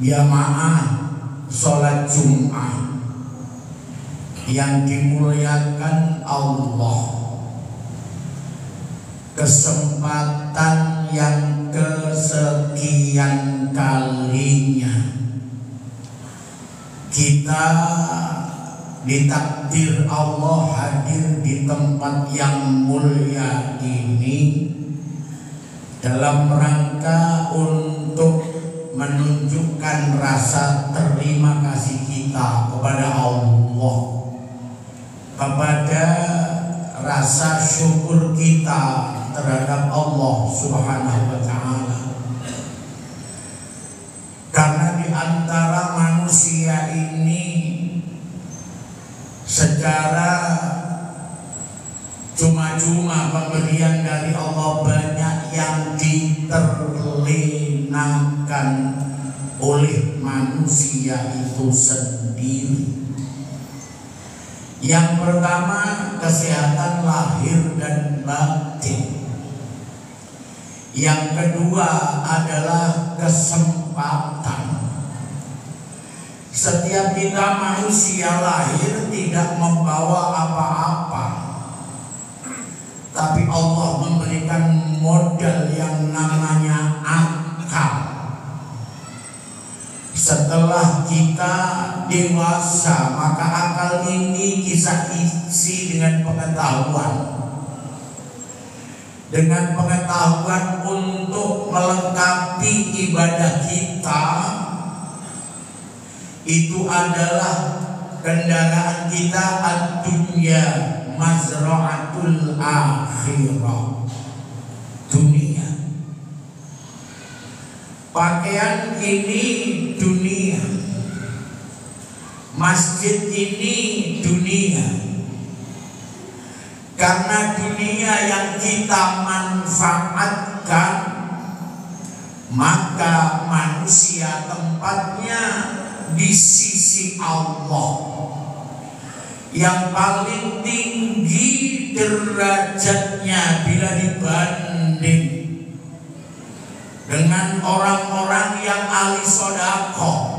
jamaah sholat Jumat yang dimuliakan Allah, kesempatan yang kesekian kalinya kita ditakdir Allah hadir di tempat yang mulia ini dalam rangka untuk menunjukkan rasa terima kasih kita kepada Allah, kepada rasa syukur kita terhadap Allah Subhanahu wa Ta'ala. Karena di antara manusia ini secara cuma-cuma pemberian dari Allah banyak yang diterlenakan oleh manusia itu sendiri. Yang pertama, kesehatan lahir dan batin. Yang kedua adalah kesempatan. Setiap kita manusia lahir tidak membawa apa-apa, tapi Allah memberikan modal yang namanya akal. Setelah kita dewasa, maka akal ini kita isi dengan pengetahuan. Dengan pengetahuan untuk melengkapi ibadah kita, itu adalah kendaraan kita ad-dunya mazra'atul akhirah, dunia. Pakaian ini dunia, masjid ini dunia. Karena dunia yang kita manfaatkan, maka manusia tempatnya di sisi Allah yang paling tinggi derajatnya bila dibanding dengan orang-orang yang ahli sedekah.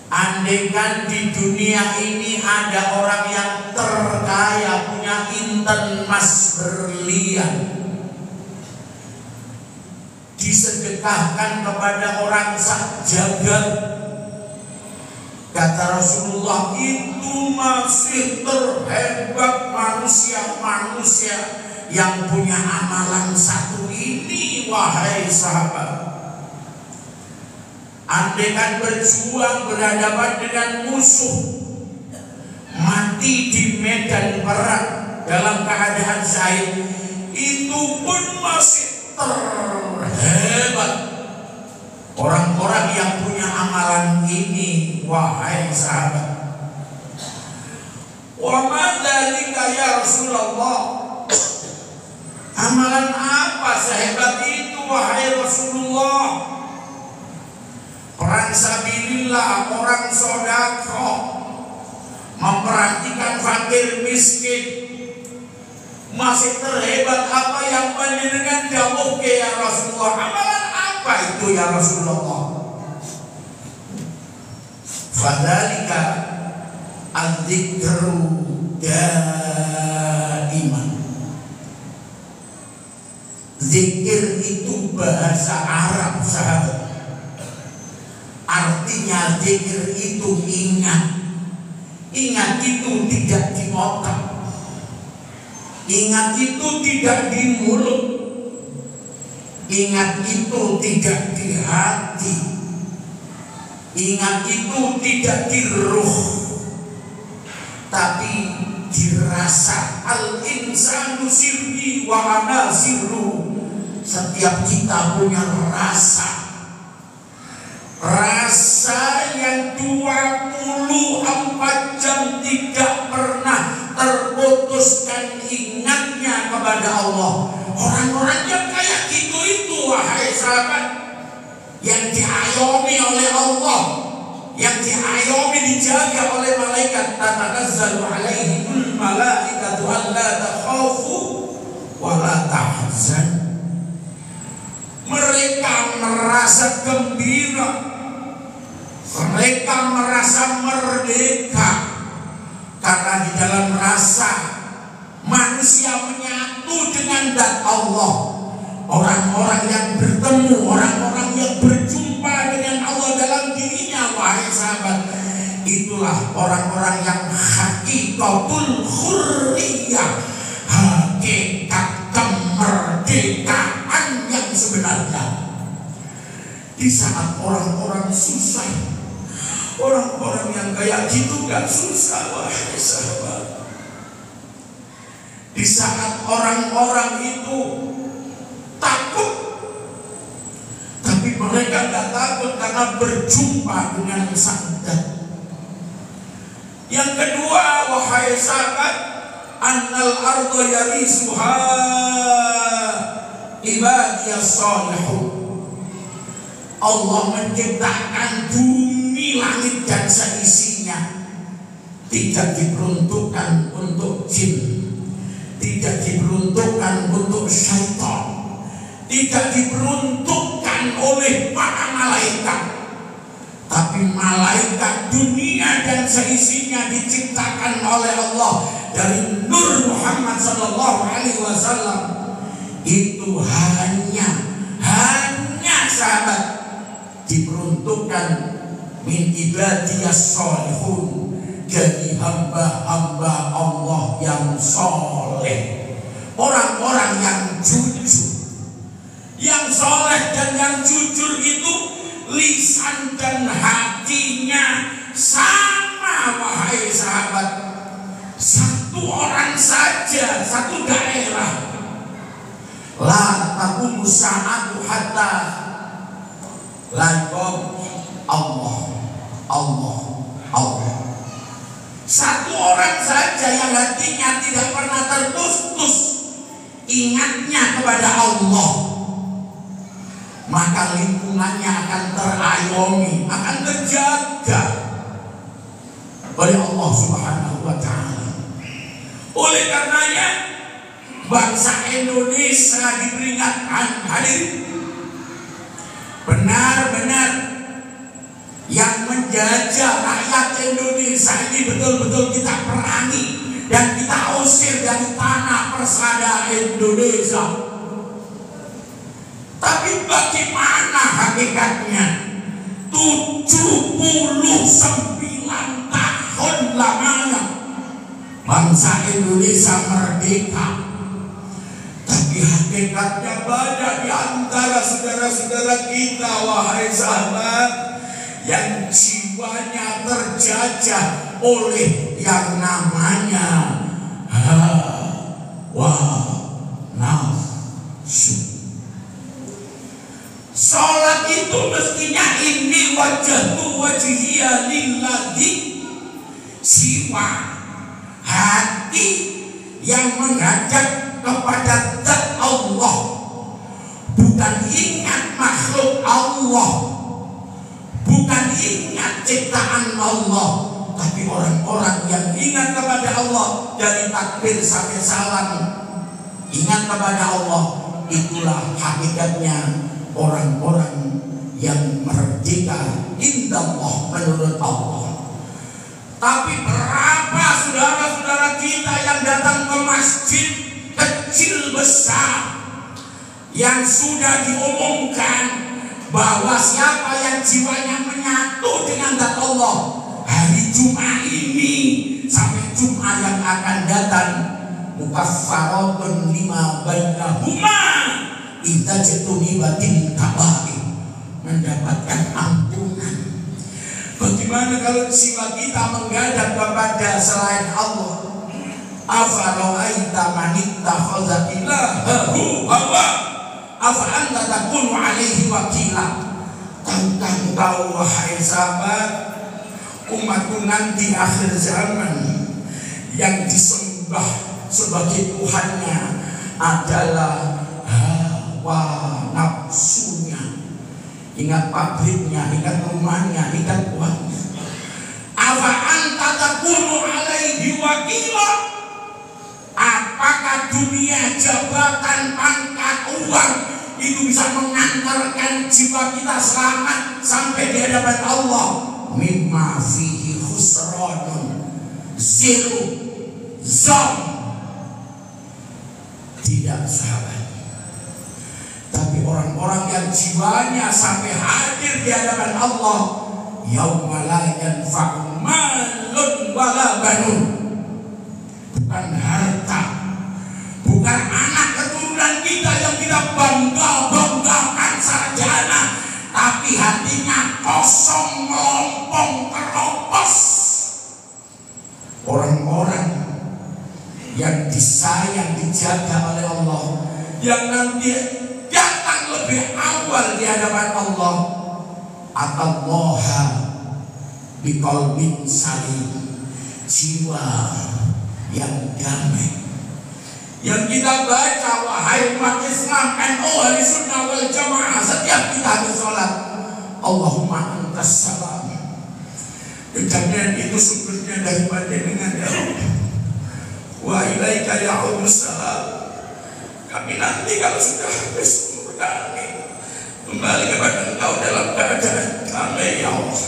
Andaikan di dunia ini ada orang yang terkaya, punya inten emas berlian, disedekahkan kepada orang sak jagat, kata Rasulullah, itu masih terhebat manusia-manusia yang punya amalan satu ini. Wahai sahabat, andaikan berjuang berhadapan dengan musuh, mati di medan perang dalam keadaan syahid, itu pun masih terhebat orang-orang yang punya amalan ini. Wahai sahabat, wa ma dzalika ya Rasulullah, amalan apa sehebat itu wahai Rasulullah? Perang sabilillah, orang sedekah, memperhatikan fakir miskin, masih terhebat apa yang panjenengan dawuh ke ya Rasulullah? Amalan apa itu ya Rasulullah? Fadzalika adzikru daiman. Zikir itu bahasa Arab, sahabat. Artinya zikir itu ingat. Ingat itu tidak di otak, ingat itu tidak di mulut, ingat itu tidak di hati, ingat itu tidak di ruh, tapi dirasa. Al-insanu sirri wa ana sirru. Setiap kita punya rasa yang 24 jam tidak pernah terputuskan ingatnya kepada Allah. Orang-orang yang kayak gitu itu, wahai sahabat, yang diayomi oleh Allah, yang diayomi, dijaga oleh malaikat. Tatanazzalu alaihimul malaikatu alla takhafu wa la tahzan. Mereka merasa gembira, mereka merasa merdeka, karena di dalam rasa manusia menyatu dengan zat Allah. Orang-orang yang bertemu, orang-orang yang berjumpa dengan Allah dalam dirinya, wahai sahabat, itulah orang-orang yang hakikatul hurriyah, hakikat kemerdekaan yang sebenarnya. Di saat orang-orang susah, orang-orang yang kayak gitu gak susah, wahai sahabat. Di saat orang-orang itu takut, tapi mereka gak takut karena berjumpa dengan sang zat. Yang kedua, wahai sahabat, annal arda yarisuha ibadiyas salihun. Allah menciptakan bumi, langit dan seisinya tidak diperuntukkan untuk jin, tidak diperuntukkan untuk syaitan, tidak diperuntukkan oleh para malaikat, tapi malaikat dunia dan seisinya diciptakan oleh Allah dari nur Muhammad sallallahu alaihi wasallam. Itu hanya sahabat diperuntukkan min ibadiyas salihun, jadi hamba-hamba Allah yang soleh, orang-orang yang jujur. Yang soleh dan yang jujur itu lisan dan hatinya sama, wahai sahabat. Satu orang saja, satu daerah. La taqumu sa'atu hatta la Allah, Allah, Allah. Satu orang saja yang hatinya tidak pernah terputus ingatnya kepada Allah, maka lingkungannya akan terayomi, akan terjaga oleh Allah Subhanahu wa ta'ala. Oleh karenanya bangsa Indonesia diperingatkan, hadirin, benar-benar yang menjajah rakyat Indonesia ini betul-betul kita perangi dan kita usir dari tanah persada Indonesia. Tapi bagaimana hakikatnya? 79 tahun lamanya bangsa Indonesia merdeka, tapi hakikatnya banyak di antara saudara-saudara kita, wahai sahabat, yang jiwanya terjajah oleh yang namanya hawa nafsu. Salat itu mestinya ini wajhatu wajhiya lilladzi, jiwa, hati yang menghadap kepada zat Allah, bukan ingat makhluk Allah, bukan ingat ciptaan Allah, tapi orang-orang yang ingat kepada Allah dari takbir sampai salam, ingat kepada Allah. Itulah hakikatnya orang-orang yang merdeka indallah, menurut Allah. Tapi berapa saudara-saudara kita yang datang ke masjid kecil besar yang sudah diumumkan bahwa siapa yang jiwanya menyatu dengan zat Allah hari Jumat ini sampai Jumat yang akan datang, mukaffaratun lima bainahuma idza jatunibatin kabair, mendapatkan ampunan. Bagaimana kalau jiwa kita menghadap kepada selain Allah? Afara'aita man ittakhadha ilahahu hawa afa anta takunu alaihi wakila. Tahukah engkau, wahai sahabat, umatku nanti akhir zaman yang disembah sebagai Tuhannya adalah hawa nafsunya. Ingat pabriknya, ingat rumahnya, ingat uangnya. Afa anta takunu alaihi wakila. Apakah dunia, jabatan, pangkat, uang itu bisa mengantarkan jiwa kita selamat sampai di hadapan Allah. Mimma fihi khusranun, zero, zon. Tidak, sahabat. Tapi orang-orang yang jiwanya sampai hadir di hadapan Allah, yauma la yanfa'u malun wala banun. Bukan harta, bukan anak keturunan kita yang kita banggakan sarjana, tapi hatinya kosong, melompong, keropos. Orang-orang yang disayang, dijaga oleh Allah, yang nanti datang lebih awal di hadapan Allah, atallaha biqalbin salim, jiwa yang damai. Yang kita baca, wahai umat Islam, NU Ahli Sunnah wal Jamaah, setiap kita habis sholat, Allahumma antas salam. Kedamaian itu sumbernya daripada dengan ya Allah. Wa ilaika ya'udus salam. Kami nanti kalau sudah habis umur kami, kembali kepada Engkau dalam keadaan damai ya Allah.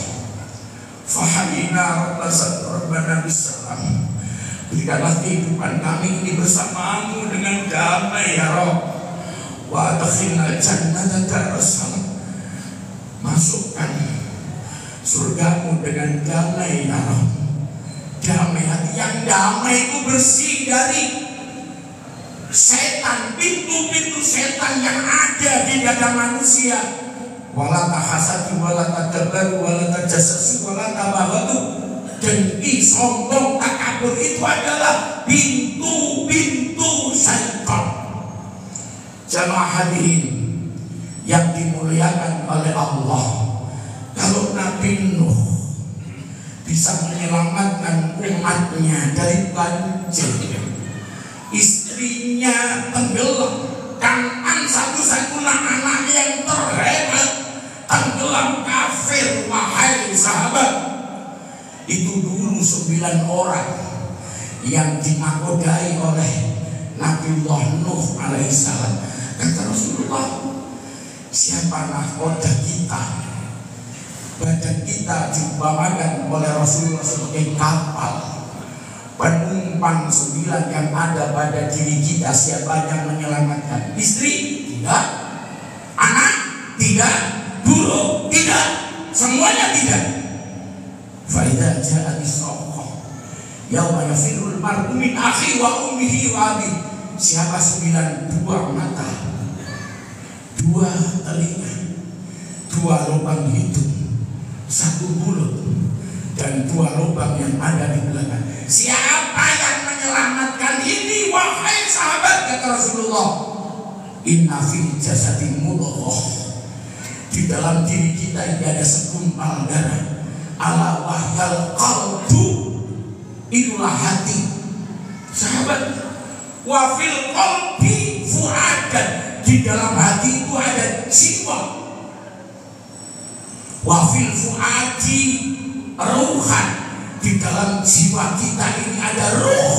Fahayina rabbana bisalam. Berikanlah kehidupan kami ini bersamamu dengan damai ya Rabb. Wa adkhilna jannata darussalam. Masukkan surgamu dengan damai ya Rabb. Damai hati yang damai itu bersih dari setan, pintu-pintu setan yang ada di dada manusia. Wala tahasadu wala tadabaru wala tajassasu wala tabaghadu. Dengki, sombong, takabur itu adalah pintu-pintu syaitan. Jamaah hadirin yang dimuliakan oleh Allah, kalau Nabi Nuh bisa menyelamatkan umatnya dari banjir, istrinya tenggelam, Kan'an satu-satunya anak yang terhebat tenggelam kafir. Wahai sahabat, itu dulu 9 orang yang dinakodai oleh Nabiullah Nuh alaihissalam. Kata Rasulullah, siapa nahkoda kita? Badan kita diumpamakan oleh Rasulullah sebagai kapal. Penumpang 9 yang ada pada diri kita, siapa yang menyelamatkan? Istri? Tidak. Anak? Tidak. Guru? Tidak. Semuanya tidak. Faidah ja'at as-saqqah yauma yafirul mar'u min akhi wa ummihi wa abi. Siapa 9? 2 mata, 2 telinga, 2 lubang hidung, 1 mulut, dan 2 lubang yang ada di belakang. Siapa yang menyelamatkan ini? Wahai sahabat, kata Rasulullah, inna fil jasadi mudghah. Di dalam diri kita ini ada segumpal darah. Ala wahyal qalbu, itulah hati. Sahabat, wa fil qalbi fu'adan, di dalam hati itu ada jiwa. Wa fil fu'adi ruhan, di dalam jiwa kita ini ada ruh.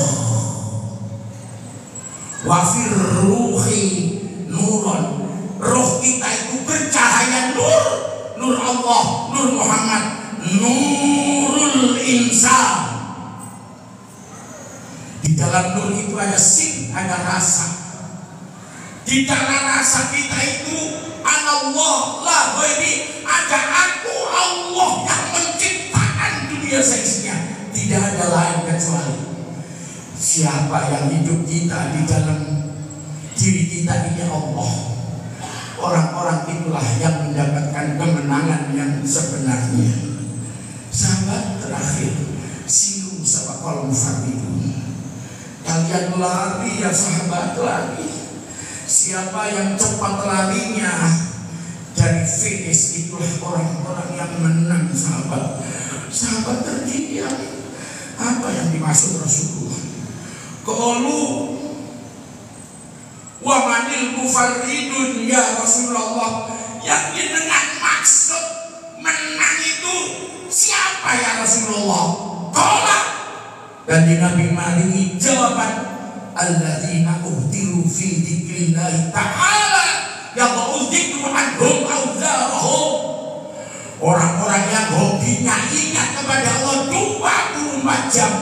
Wa fil ruhi nurun, ruh kita itu bercahaya nur, nur Allah, nur Muhammad, nurul insan. Di dalam nur itu ada sin, ada rasa. Di dalam rasa kita itu anallah la ghairi, ada aku Allah yang menciptakan dunia seisinya. Tidak ada lain kecuali. Siapa yang hidup kita di dalam diri kita ini Allah. Orang-orang itulah yang mendapatkan kemenangan yang sebenarnya. Sahabat, terakhir, siru sabaqal mufarridun. Kalian lari ya sahabat, lari. Siapa yang cepat larinya dari finish, itulah orang-orang yang menang. Sahabat, sahabat terdiam. Apa yang dimaksud Rasulullah? Qalu wa manil mufarridun ya Rasulullah. Yang dengan maksud menang itu siapa ya Rasulullah? Tolak. Dan di Nabi maringi jawaban, alladzina uhtiru fi dzikrillah ta'ala yadau dzikru anhum awzarahum. Orang-orang yang hobinya ingat kepada Allah 24 jam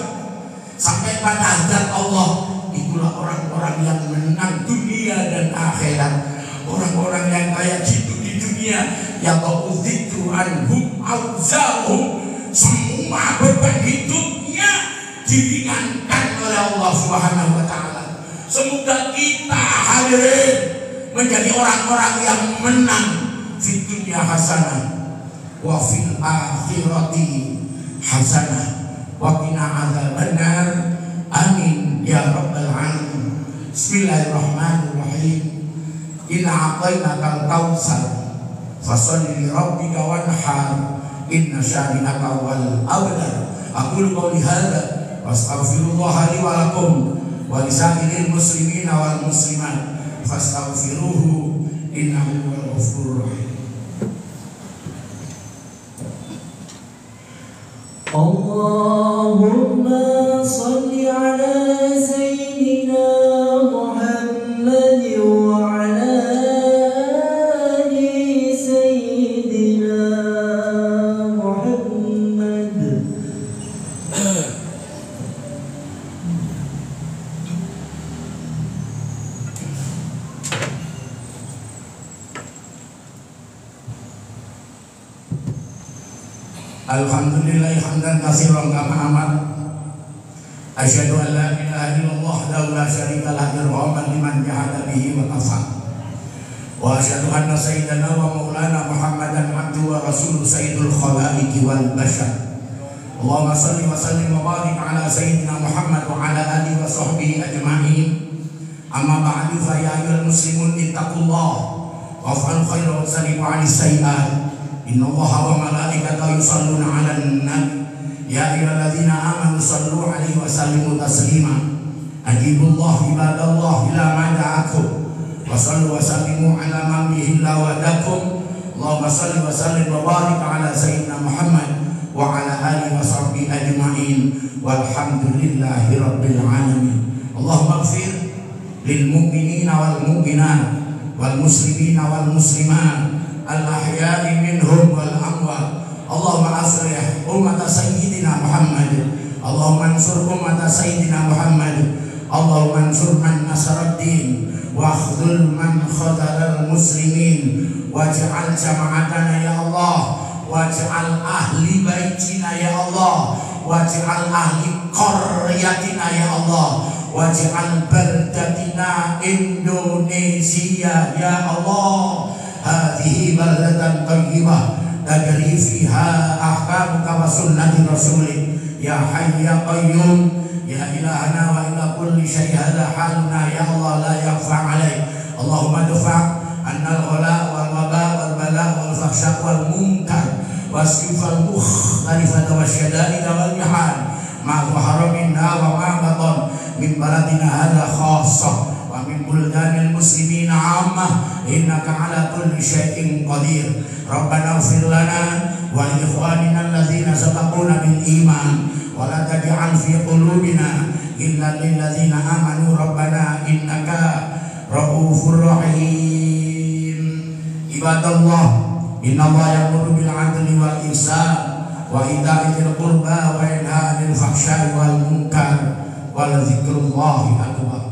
sampai pada zat Allah, itulah orang-orang yang menang dunia dan akhirat. Orang-orang yang kayak gitu di dunia, yadau dzikru anhum awzarahum, semua beban hidupnya diringankan oleh Allah Subhanahu wa taala. Semoga kita hadirin menjadi orang-orang yang menang di dunia hasanah wa fil akhirati hasanah wa qina adzabannar. Amin ya rabbal alamin. Bismillahirrahmanirrahim. Inna a'tainakal kautsar fasholli li rabbika wanhar inna syani'aka wal abtar. Aqulu qouli hadza wastaghfirullaha li wa lakum wa lisairil muslimina wal muslimat fastaghfiruhu innahu huwal ghafurur rahim. Allahumma shalli ala sayyidina Muhammad wa ala ali sayyidina Muhammad. Alhamdulillah hamdan katsiran kama amar. Asyhadu an la ilaha illallah wahdahu la syarika lahu irhaman liman jahada bihi wa kafar. Wa asyhadu anna sayyidana wa maulana Muhammadan abduhu wa rasuluhu sayyidul khalaiqi wal bashar. Allahumma shalli wa sallim wa barik ala sayyidina Muhammad wa ala alihi wa sahbihi ajma'in. Amma ba'du fa ya ayyuhal muslimun ittaqullah wa fa'alu khairan wa sallimu 'alis sayyi'at. Inna Allaha wa malaikatahu yusalluna 'alan nabi ya ayyuhalladzina amanu sallu 'alaihi wa sallimu taslima. Ajibullah ibadallah ila ma da'akum wa sallu wa sallimu 'ala man bihi lawadakum. Allahumma salli wa sallim wa barik 'ala sayyidina Muhammad wa 'ala alihi wa sahbihi ajma'in walhamdulillahi rabbil alamin. Allahumma ighfir lil mu'minina wal mu'minat wal muslimina wal muslimat al-ahya'i minhum wal amwat. Allahumma aslih ummata sayyidina Muhammad. Allahumma ansur ummata sayyidina Muhammad. Allahumma ansur man nasaraddin wa akhdhul man khadalal muslimin waj'al jama'atana ya Allah, waj'al ahli baitina ya Allah, waj'al ahli qaryatina ya Allah, waj'al baldatina Indonesia ya Allah hadhihi baldatan thayyibah tajri fiha ahkamuka wa sunnati rasulik ya hayy ya qayyum ya ilahana wa ila kulli syai'in hadha haluna ya Allah la yakhfa alaik. Allahumma dafa' anna al-ghala wal waba wal bala wal fahsya wal munkar wasifal mukhtalifata wasyada'id wal mihal ma zahara minna wa ma batan min baladina hadha khassah wa min buldanil muslimina 'ammah innaka 'ala kulli syai'in qadir. Rabbana ighfir lana wa li ikhwanina alladzina sabaquna bil iman wa la taj'al fi qulubina illa lil ladzina amanu rabbana innaka raufur rahim. Ibadallah, innallaha ya'muru bil 'adli wal ihsan wa ita'i dzil qurba wa yanha 'anil fahsya'i wal munkar wa la dzikrullahi akbar.